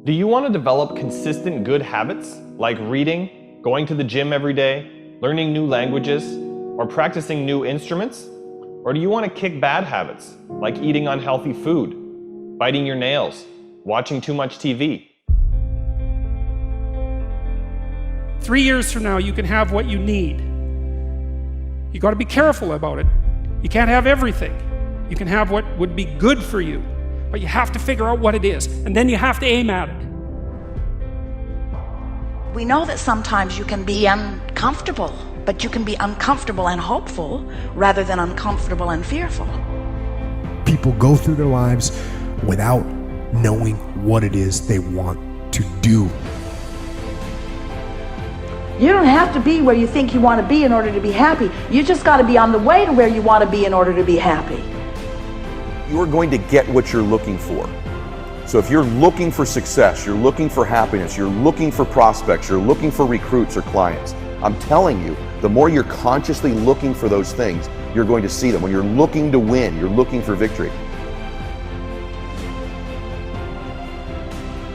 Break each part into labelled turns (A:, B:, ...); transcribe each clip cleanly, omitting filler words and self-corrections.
A: Do you want to develop consistent good habits like reading, going to the gym every day, learning new languages, or practicing new instruments? Or do you want to kick bad habits like eating unhealthy food, biting your nails, watching too much TV?
B: 3 years from now, you can have what you need. You got to be careful about it. You can't have everything. You can have what would be good for you, but you have to figure out what it is, and then you have to aim at it.
C: We know that sometimes you can be uncomfortable, but you can be uncomfortable and hopeful rather than uncomfortable and fearful.
D: People go through their lives without knowing what it is they want to do.
C: You don't have to be where you think you want to be in order to be happy. You just got to be on the way to where you want to be in order to be happy.
E: You are going to get what you're looking for. So if you're looking for success, you're looking for happiness, you're looking for prospects, you're looking for recruits or clients, I'm telling you, the more you're consciously looking for those things, you're going to see them. When you're looking to win, you're looking for victory.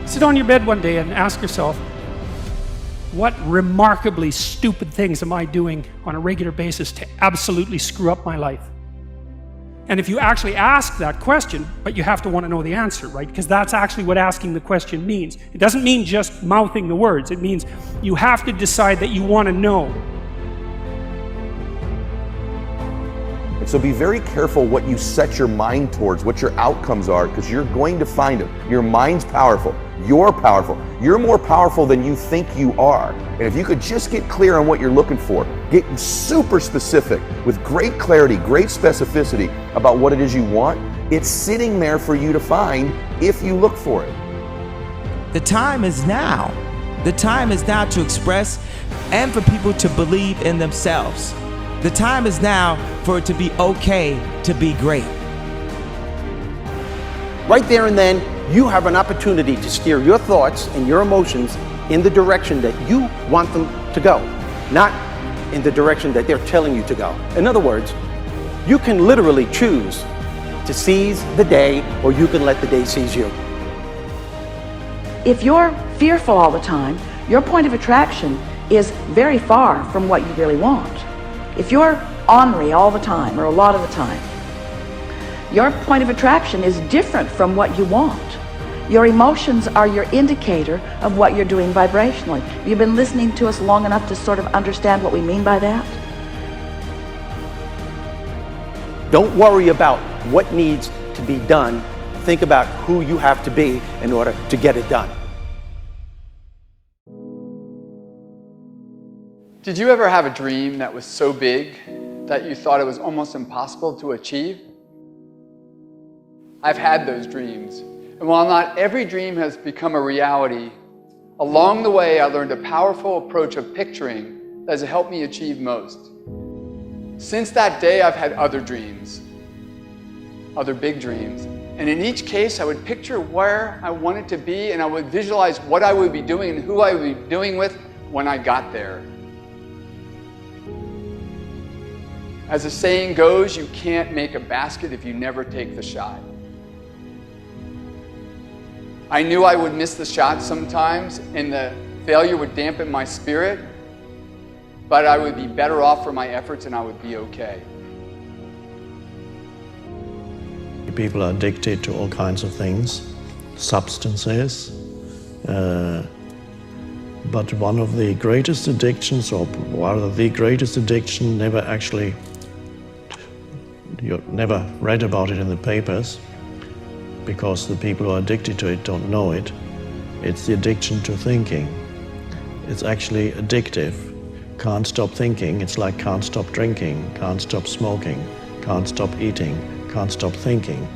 B: Sit on your bed one day and ask yourself, what remarkably stupid things am I doing on a regular basis to absolutely screw up my life? And if you actually ask that question, but you have to want to know the answer, right? Because that's actually what asking the question means. It doesn't mean just mouthing the words. It means you have to decide that you want to know.
E: And so be very careful what you set your mind towards, what your outcomes are, because you're going to find them. Your mind's powerful. You're powerful. You're more powerful than you think you are. And if you could just get clear on what you're looking for, get super specific with great clarity, great specificity about what it is you want, it's sitting there for you to find if you look for it.
F: The time is now. The time is now to express and for people to believe in themselves. The time is now for it to be okay to be great.
G: Right there and then, you have an opportunity to steer your thoughts and your emotions in the direction that you want them to go, not in the direction that they're telling you to go. In other words, you can literally choose to seize the day, or you can let the day seize you.
C: If you're fearful all the time, your point of attraction is very far from what you really want. If you're ornery all the time, or a lot of the time, your point of attraction is different from what you want. Your emotions are your indicator of what you're doing vibrationally. You've been listening to us long enough to sort of understand what we mean by that?
G: Don't worry about what needs to be done. Think about who you have to be in order to get it done.
H: Did you ever have a dream that was so big that you thought it was almost impossible to achieve? I've had those dreams. And while not every dream has become a reality, along the way I learned a powerful approach of picturing that has helped me achieve most. Since that day, I've had other dreams, other big dreams. And in each case, I would picture where I wanted to be, and I would visualize what I would be doing and who I would be doing with when I got there. As the saying goes, you can't make a basket if you never take the shot. I knew I would miss the shot sometimes, and the failure would dampen my spirit, but I would be better off for my efforts and I would be okay.
I: People are addicted to all kinds of things, substances, but one of the greatest addictions, or rather the greatest addiction, you never read about it in the papers, because the people who are addicted to it don't know it. It's the addiction to thinking. It's actually addictive. Can't stop thinking. It's like can't stop drinking, can't stop smoking, can't stop eating, can't stop thinking.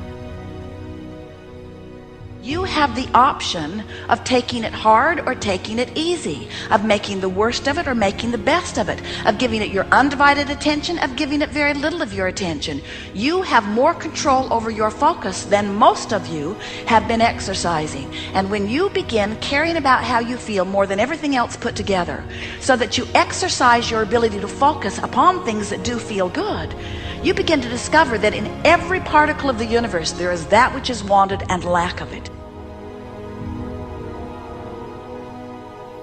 C: You have the option of taking it hard or taking it easy, of making the worst of it or making the best of it, of giving it your undivided attention, of giving it very little of your attention. You have more control over your focus than most of you have been exercising. And when you begin caring about how you feel more than everything else put together, so that you exercise your ability to focus upon things that do feel good, you begin to discover that in every particle of the universe there is that which is wanted and lack of it.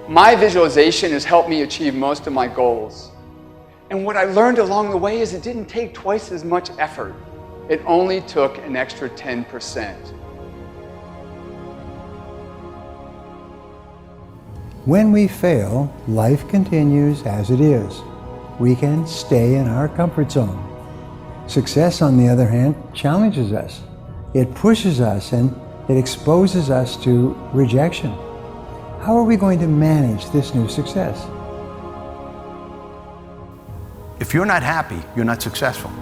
H: My visualization has helped me achieve most of my goals. And what I learned along the way is it didn't take twice as much effort. It only took an extra 10%.
J: When we fail, life continues as it is. We can stay in our comfort zone. Success, on the other hand, challenges us. It pushes us and it exposes us to rejection. How are we going to manage this new success?
G: If you're not happy, you're not successful.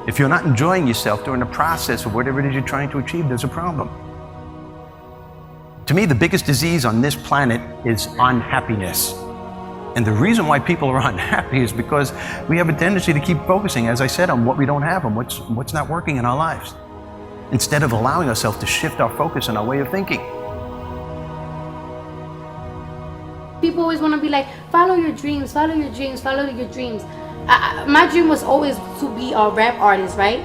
G: If you're not enjoying yourself during the process of whatever it is you're trying to achieve, there's a problem. To me, the biggest disease on this planet is unhappiness. And the reason why people are unhappy is because we have a tendency to keep focusing, as I said, on what we don't have and what's not working in our lives, instead of allowing ourselves to shift our focus and our way of thinking.
K: People always want to be like, follow your dreams, follow your dreams, follow your dreams. My dream was always to be a rap artist, right?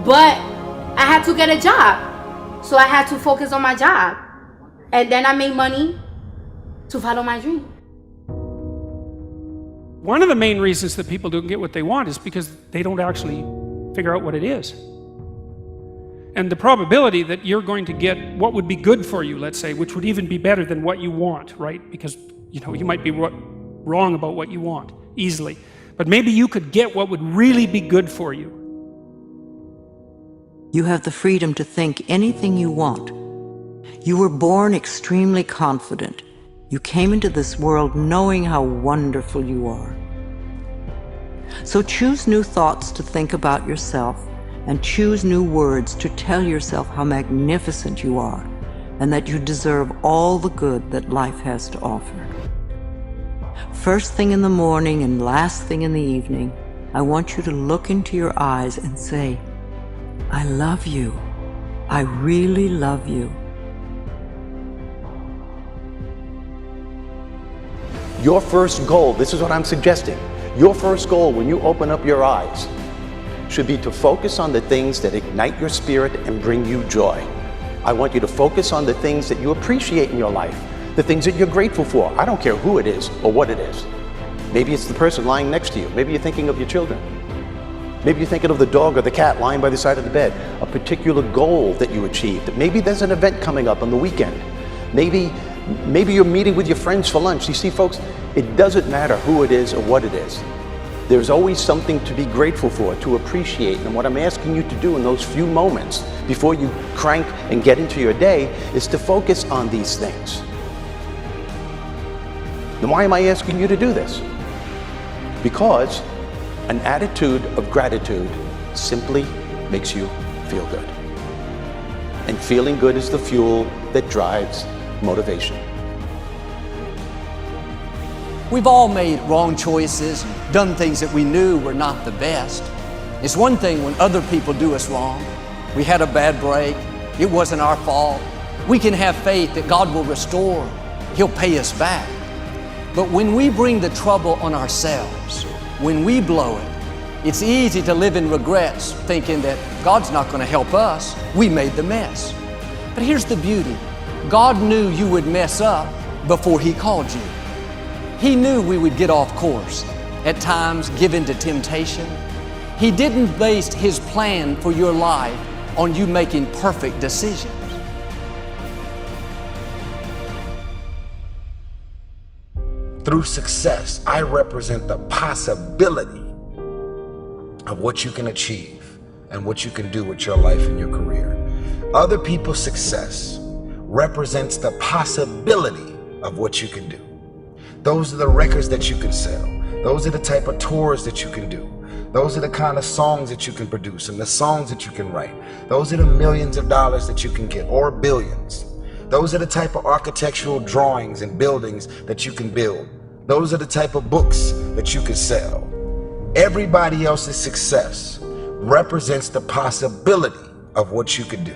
K: But I had to get a job. So I had to focus on my job. And then I made money to follow my dream.
B: One of the main reasons that people don't get what they want is because they don't actually figure out what it is. And the probability that you're going to get what would be good for you, let's say, which would even be better than what you want, right? Because, you know, you might be wrong about what you want easily. But maybe you could get what would really be good for you.
L: You have the freedom to think anything you want. You were born extremely confident. You came into this world knowing how wonderful you are. So choose new thoughts to think about yourself, and choose new words to tell yourself how magnificent you are, and that you deserve all the good that life has to offer. First thing in the morning and last thing in the evening, I want you to look into your eyes and say, I love you. I really love you.
G: Your first goal, this is what I'm suggesting, your first goal when you open up your eyes should be to focus on the things that ignite your spirit and bring you joy. I want you to focus on the things that you appreciate in your life, the things that you're grateful for. I don't care who it is or what it is. Maybe it's the person lying next to you. Maybe you're thinking of your children. Maybe you're thinking of the dog or the cat lying by the side of the bed, a particular goal that you achieved. Maybe there's an event coming up on the weekend. Maybe you're meeting with your friends for lunch. You see, folks, it doesn't matter who it is or what it is. There's always something to be grateful for, to appreciate. And what I'm asking you to do in those few moments before you crank and get into your day is to focus on these things. Then why am I asking you to do this? Because an attitude of gratitude simply makes you feel good. And feeling good is the fuel that drives motivation.
M: We've all made wrong choices and done things that we knew were not the best. It's one thing when other people do us wrong. We had a bad break. It wasn't our fault. We can have faith that God will restore. He'll pay us back. But when we bring the trouble on ourselves, when we blow it, it's easy to live in regrets, thinking that God's not going to help us. We made the mess. But here's the beauty. God knew you would mess up before He called you. He knew we would get off course, at times give in to temptation. He didn't base His plan for your life on you making perfect decisions.
N: Through success, I represent the possibility of what you can achieve and what you can do with your life and your career. Other people's success represents the possibility of what you can do. Those are the records that you can sell. Those are the type of tours that you can do. Those are the kind of songs that you can produce and the songs that you can write. Those are the millions of dollars that you can get, or billions. Those are the type of architectural drawings and buildings that you can build. Those are the type of books that you can sell. Everybody else's success represents the possibility of what you could do.